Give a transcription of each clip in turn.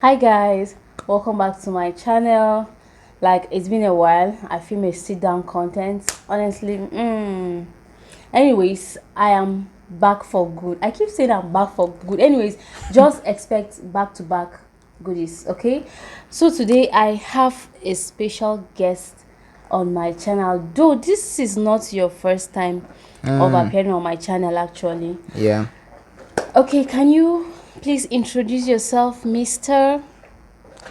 Hi guys, welcome back to my channel. Like, it's been a while. I film a sit down content honestly. Anyways, I am back for good. I keep saying I'm back for good. Anyways, just expect back to back goodies. Okay, so today I have a special guest on my channel, though this is not your first time of appearing on my channel actually. Yeah. Okay, can you please introduce yourself, Mr.?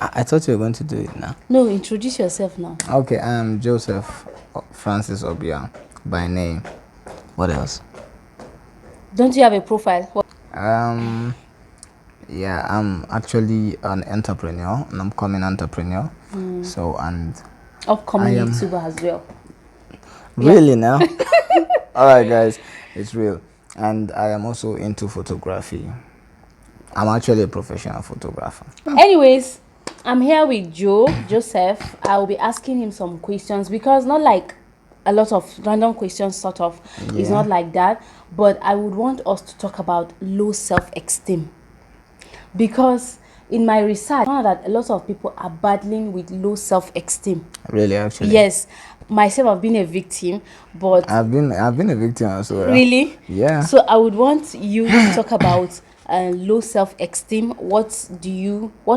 I thought you were going to do it now. No, introduce yourself now. Okay, I'm Joseph Francis Obia by name. What else? Don't you have a profile? Um, yeah, I'm actually an entrepreneur, an upcoming entrepreneur. So, and I Upcoming am YouTuber as well. Yeah. really now. All right, guys, it's real. And I am also into photography. I'm actually a professional photographer. Anyways, I'm here with Joseph. I will be asking him some questions because not like a lot of random questions, sort of. It's Yeah. not like that. But I would want us to talk about low self-esteem because in my research, I found that a lot of people are battling with low self-esteem. Really, actually. Yes, myself, I've been a victim, but I've been a victim as well. really? Yeah. So I would want you to talk about low self-esteem. What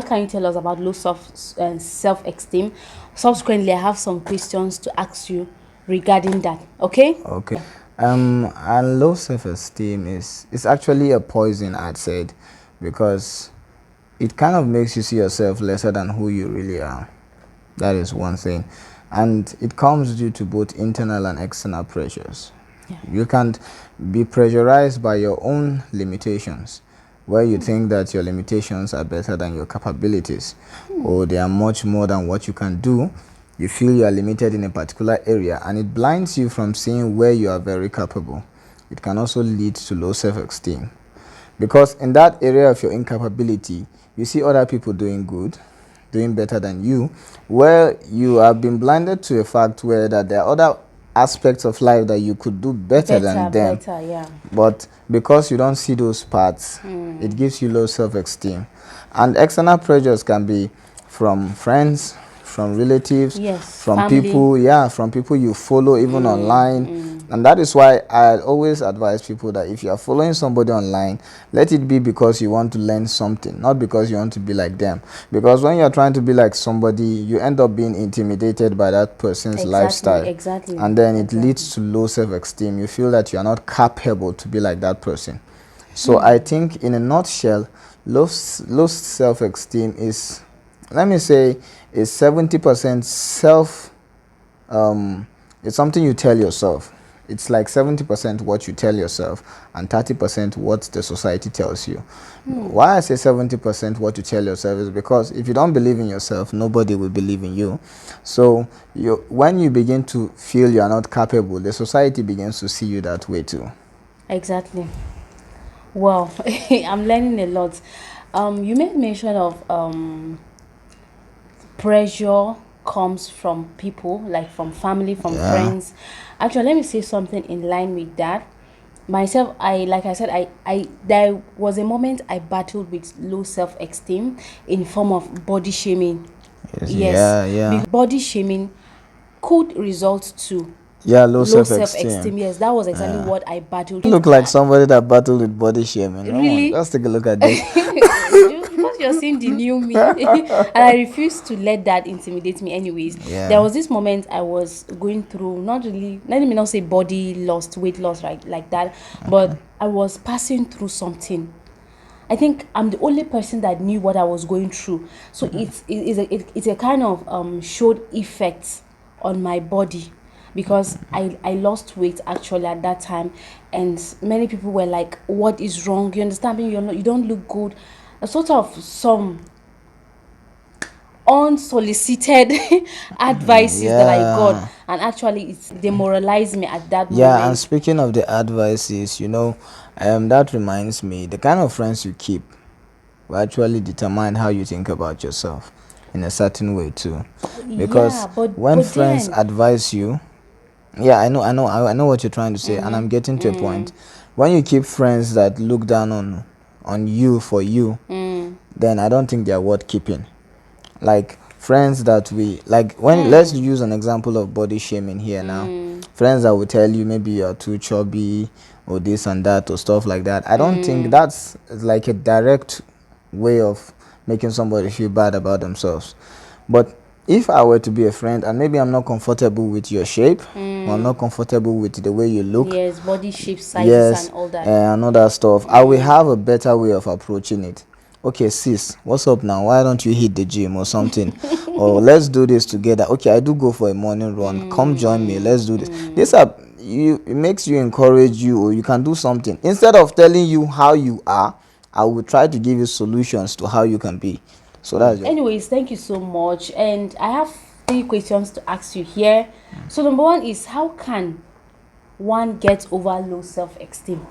can you tell us about low self-esteem? Subsequently, I have some questions to ask you regarding that. Okay? Okay. And low self-esteem is actually a poison, I'd said, because it kind of makes you see yourself lesser than who you really are. That is one thing, and it comes due to both internal and external pressures. Yeah. You can't be pressurized by your own limitations, where you think that your limitations are better than your capabilities, or they are much more than what you can do. You feel you are limited in a particular area, and it blinds you from seeing where you are very capable. It can also lead to low self-esteem, because in that area of your incapability, you see other people doing good, doing better than you, where you have been blinded to a fact where that there are other aspects of life that you could do better than them. Yeah. But because you don't see those parts, it gives you low self-esteem. And external pressures can be from friends, from relatives, Yes, from family. people, yeah, from people you follow even online. And that is why I always advise people that if you are following somebody online, let it be because you want to learn something, not because you want to be like them. Because when you're trying to be like somebody, you end up being intimidated by that person's lifestyle. Exactly. And then it leads to low self-esteem. You feel that you are not capable to be like that person. So I think in a nutshell, low self-esteem is, let me say, is 70% self, it's something you tell yourself. It's like 70% what you tell yourself and 30% what the society tells you. Why I say 70% what you tell yourself is because if you don't believe in yourself, nobody will believe in you. So when you begin to feel you are not capable, the society begins to see you that way too. Exactly. Wow, I'm learning a lot. You made mention of pressure comes from people, like from family, from Yeah. friends. Actually, let me say something in line with that. Myself, like I said, I there was a moment I battled with low self-esteem in form of body shaming. Yes, Yeah, yeah. body shaming could result to Yeah, low low self-esteem. self-esteem. Yes, that was exactly what I battled. You look like somebody that battled with body shaming. Come on, Really? let's take a look at this. Just because you're seeing the new me and I refuse to let that intimidate me. Anyways, there Yeah. was this moment I was going through, not really, let me not say body loss, weight loss, right, like that, but I was passing through something. I think I'm the only person that knew what I was going through. So it's a kind of showed effects on my body because I lost weight actually at that time, and many people were like, what is wrong? You understand me? You don't look good. A sort of some unsolicited advices that I got, Yeah. and actually it's demoralized me at that Yeah, and moment. speaking of the advices, that reminds me, the kind of friends you keep will actually determine how you think about yourself in a certain way too. Yeah, Because but when but friends then advise you, yeah, I know what you're trying to say, and I'm getting to a point. When you keep friends that look down on you for you, then I don't think they are worth keeping. Like friends that we like, when let's use an example of body shaming here now. Friends that will tell you maybe you're too chubby or this and that or stuff like that. I don't think that's like a direct way of making somebody feel bad about themselves. But if I were to be a friend and maybe I'm not comfortable with your shape, or I'm not comfortable with the way you look, Yes, body shape, sizes, yes, and all that. and other stuff, I will have a better way of approaching it. Okay, sis, what's up now? Why don't you hit the gym or something? Or let's do this together. Okay, I do go for a morning run. Come join me. Let's do this. This are you. It makes you encourage you, or you can do something instead of telling you how you are. I will try to give you solutions to how you can be. So that's it. Anyways, thank you so much. And I have 3 questions to ask you here. So number one is, how can one get over low self-esteem?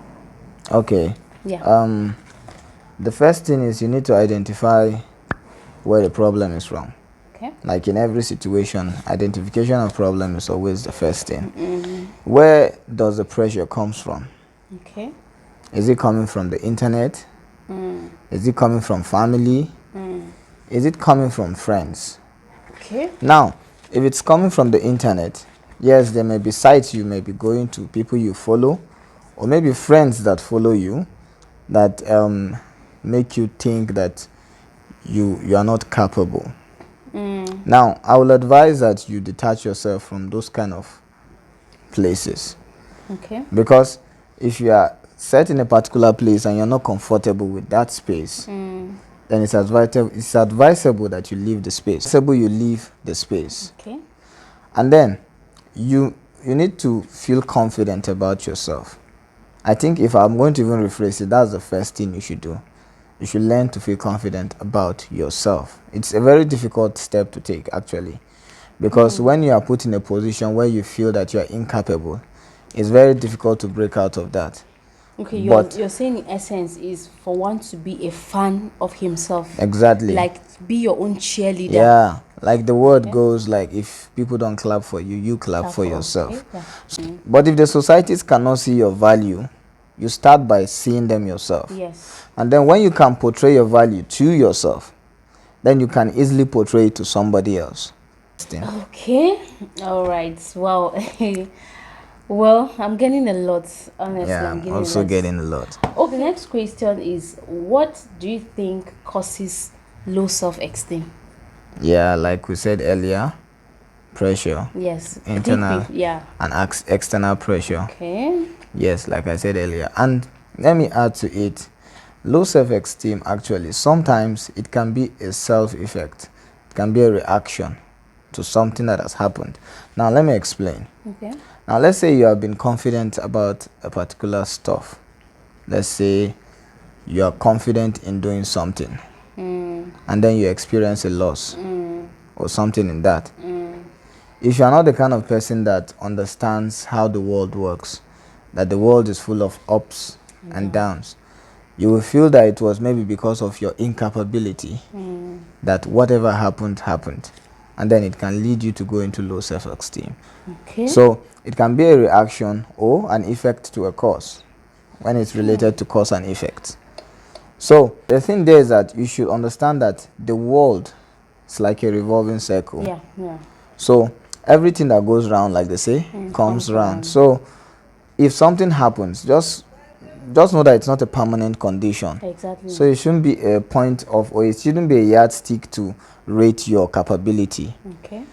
Okay. Yeah. The first thing is you need to identify where the problem is from. Okay. Like in every situation, identification of problem is always the first thing. Where does the pressure comes from? Okay. Is it coming from the internet? Is it coming from family? Is it coming from friends? Okay. Now, if it's coming from the internet, yes, there may be sites you may be going to, people you follow, or maybe friends that follow you that make you think that you are not capable. Now, I will advise that you detach yourself from those kind of places, Okay. because if you are set in a particular place and you're not comfortable with that space, then it's advisable that you leave the space. Advisable you leave the space. Okay. And then you need to feel confident about yourself. I think if I'm going to even rephrase it, that's the first thing you should do. You should learn to feel confident about yourself. It's a very difficult step to take, actually, because when you are put in a position where you feel that you are incapable, it's very difficult to break out of that. Okay, But you're saying in essence is for one to be a fan of himself. exactly. Like, be your own cheerleader. Yeah, like the word goes, like if people don't clap for you, you clap for yourself. Okay, yeah. But if the societies cannot see your value, you start by seeing them yourself. Yes. And then when you can portray your value to yourself, then you can easily portray it to somebody else. Okay. All right. Wow. Well, I'm getting a lot. Honestly, Yeah, I'm I'm getting also a lot. getting a lot. Okay. The next question is, what do you think causes low self-esteem? Yeah, like we said earlier, pressure, Yes. internal Yeah. and external pressure. Okay. Yes, like I said earlier. And let me add to it, low self-esteem, actually, sometimes it can be a self-effect. It can be a reaction to something that has happened. Now, let me explain. Okay. Now, let's say you have been confident about a particular stuff. Let's say you are confident in doing something, and then you experience a loss or something in that. If you are not the kind of person that understands how the world works, that the world is full of ups and downs, you will feel that it was maybe because of your incapability that whatever happened, and then it can lead you to go into low self-esteem. Okay. So it can be a reaction or an effect to a cause when it's related to cause and effect. So the thing there is that you should understand that the world is like a revolving circle. Yeah. Yeah. So everything that goes round, like they say, comes round. So if something happens, just know that it's not a permanent condition. Exactly. So it shouldn't be a point of, or it shouldn't be a yardstick to rate your capability. Okay.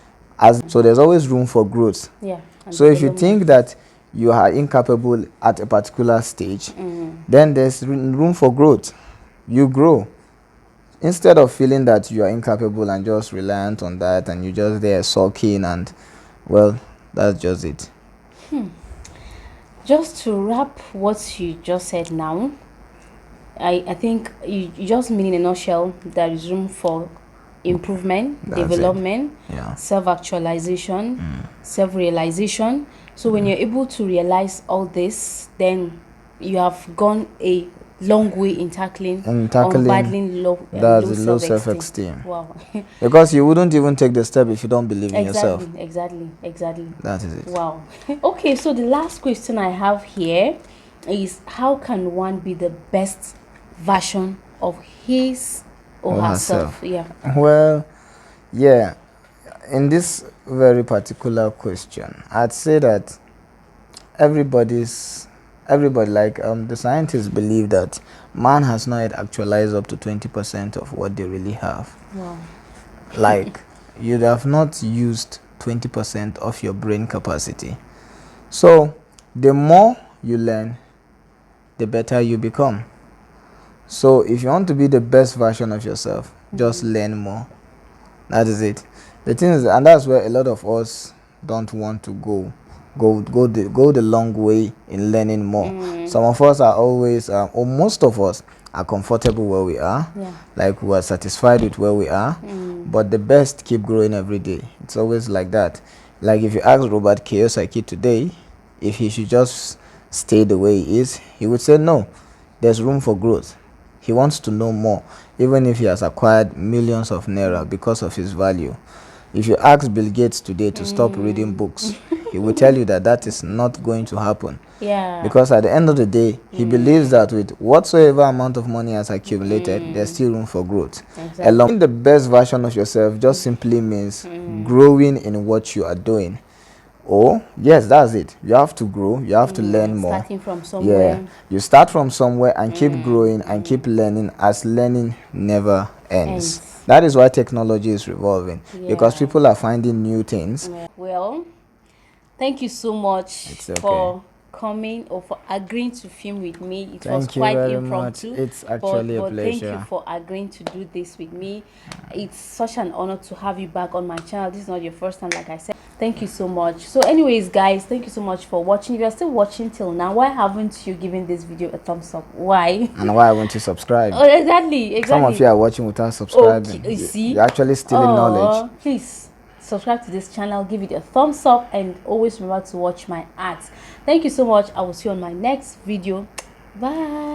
So there's always room for growth. Yeah. So if you think that you are incapable at a particular stage, then there's room for growth. You grow. Instead of feeling that you are incapable and just reliant on that, and you just there sulking, and well, that's just it. Just to wrap what you just said now, I think you just mean in a nutshell, there is room for improvement, That's it. development, Yeah. self-actualization, self-realization. So when you're able to realize all this, then you have gone a long way in tackling battling low That's the low self-esteem. self-esteem. Wow. Because you wouldn't even take the step if you don't believe in yourself. Exactly. That is it. Wow. Okay, so the last question I have here is, how can one be the best version of his or herself. Yeah. Well, yeah, in this very particular question, I'd say that everybody's everybody, like, the scientists believe that man has not yet actualized up to 20% of what they really have. Wow. Like, you'd have not used 20% of your brain capacity. So the more you learn, the better you become. So if you want to be the best version of yourself, just learn more. That is it. The thing is, and that's where a lot of us don't want to go the long way in learning more. Some of us are always, or most of us are comfortable where we are. Yeah. Like, we are satisfied with where we are. But the best keep growing every day. It's always like that. Like, if you ask Robert Kiyosaki today if he should just stay the way he is, he would say no. There's room for growth. He wants to know more, even if he has acquired millions of naira because of his value. If you ask Bill Gates today to stop reading books, he will tell you that that is not going to happen. Yeah. Because at the end of the day, he believes that with whatsoever amount of money has accumulated, there's still room for growth. Exactly. Being the best version of yourself just simply means growing in what you are doing. Oh, yes, that's it. You have to grow, you have to learn more. Starting from Yeah, somewhere. you start from somewhere and keep growing and keep learning, as learning never ends. Ends. That is why technology is revolving, because Yeah. people are finding new things. Well, thank you so much It's okay. for coming or for agreeing to film with me. It was Thank you quite very impromptu. much. It's actually a but thank you pleasure. for agreeing to do this with me. It's such an honor to have you back on my channel. This is not your first time, like I said. Thank you so much. So anyways, guys, thank you so much for watching. If you're still watching till now, why haven't you given this video a thumbs up? Why? And why won't you subscribe? Oh, exactly. Some of you are watching without subscribing. Okay, you see, You're actually stealing knowledge. please subscribe to this channel, give it a thumbs up, and always remember to watch my ads. Thank you so much. I will see you on my next video. Bye.